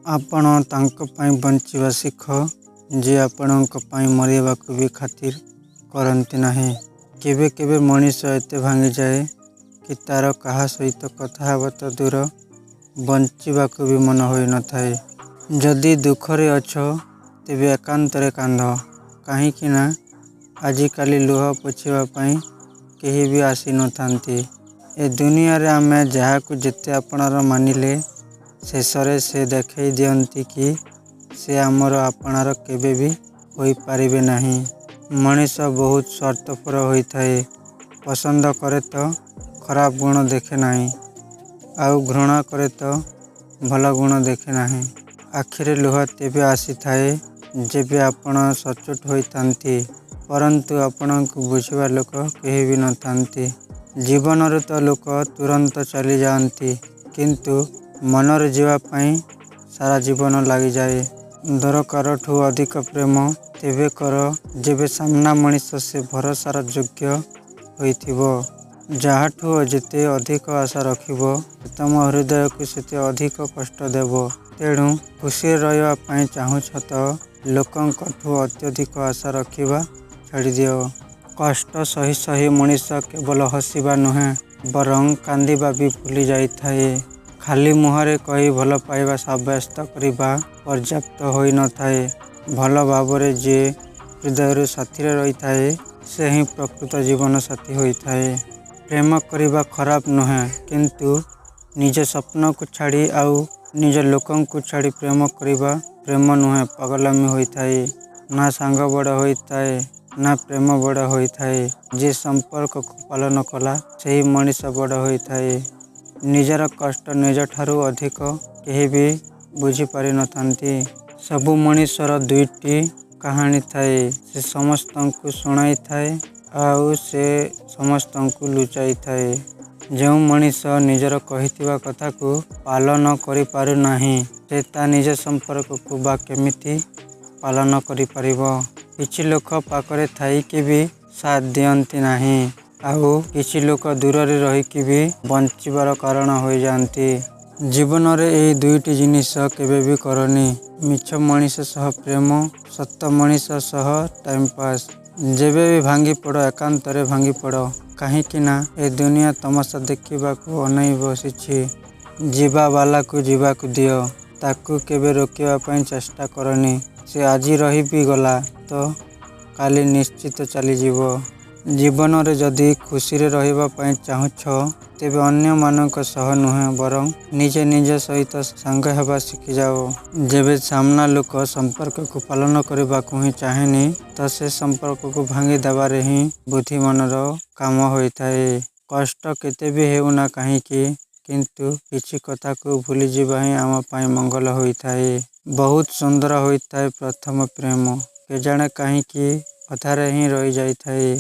आपण तांको पाई बंचिवा शिख जे आपणक पाई मरिबाकू भी खातिर करती नहीं। केबे केबे मनीष एते भांगी जाए कि तार कहा सहित कथा हेबा तो दूर बंचिबाकू भी मन होई न थाए। जदि दुखरे अछ तेबे एकांतरे कांद, कहीं ना आजिकाली लुह पोछिबा पाई केही भी आसी न थांती। ए दुनिया रे आमे जहाकू जेते आपणार मानिले शेषरे से देखई दियंती कि से आमर आपणार केबे भी होई पारिबे नहीं। मनीष बहुत स्वार्थपर होई थाए। पसंद करे तो खराब गुण देखे नहीं, आउ घृणा करे तो भल गुण देखे नहीं। आखिरे लुह तेबे आसी थाए जेबे आपण सचोट होई थांती, परंतु आपणक बुझिबा लोक केही भी न थांती। जीवन रे तो लोक तुरंत चली जाती, किंतु मनर जीवा पाई सारा जीवन लगी जाए। दरकार ठू अधिक प्रेम तेबे कर जेबे सामना मनीष से भरोसार योग्य होइथिबो। जहाठू जेते अधिक आशा रखिबो तम हृदय को सेते अधिक कष्ट देबो। तेणु खुशी रहिबा पाई चाहुछ तो लोकंकठू अत्यधिक आशा रखिबा छाड़ी दियो। कष्ट सही सही मनीष केवल हसिबा नुहे बरं कांदिबा भी भूली जाई थाए। खाली मुहरे कही भल पाइबा साब्यस्त करिबा पर्याप्त होई न थाए। भल भावरे जे हृदय साथी रही थाए से ही प्रकृत जीवन साथी होई थाए। प्रेम करिबा खराब नुहे, किंतु निज स्वप्न को छाड़ी आउ निज लोकं को छाड़ी प्रेम करिबा प्रेम नुहे, पगलामी होई थाए। ना सांग बड़ होई थाए ना प्रेम बड़ होई थाए। जे संपर्क को पालन कला सही मनीष बड़ होई थाए। निजर कष्ट निज ठारू अधिक केही भी बुझी पारि न थांती। सबु मनीषर दुईटी कहानी थाए, से समस्त को सुनाई थाए आउ से समस्त को लुचाई थाए। जो मनीष निजर कहिथिबा कथा को पालन करि पारु नाही, से ता निज संपर्क को बा केमिति पालन करि परिबो। किछि लोक पाखरे थाई कि भी साथ दियंती नाही, आउ किछि लोक दूर रे रही कि भी बंचिबार कारण होई जांती। जीवन रे एई दुईटी जिनिस केबे भी करनी, मिछ मनीष सह प्रेम, सत्य मनीष सह टाइम पास। जेबे भी भांगी पड़ एकांतरे भांगी पड़, कहीं ना ए दुनिया तमाशा देखा अनई बसी। जीवा वाला को जीवा को दियो, ताकू केबे रोकिबा पई चेष्टा करनी। से आजी रही भी गला तो काली निश्चित चली जीवो। जीवन रे जदि खुशी रे रहिबा पई चाहुछ तेबे अन्य मानक सह नुहे बरं निजे निज सहित सांग हेबा शिखि जाओ। जेबे सामना लोक संपर्क को पालन करबा को ही चाहेनी, तो से संपर्क को भांगी देबारे ही बुद्धिमानर काम होई थाए। कष्ट केते भी हेउना काहीकि, किंतु किछि कथा को भूली जीवा ही आम पाई मंगल होई थाए। बहुत सुंदर होई थाए प्रथम प्रेम, के जाने काहीकि अधारे ही रही जाई थाए।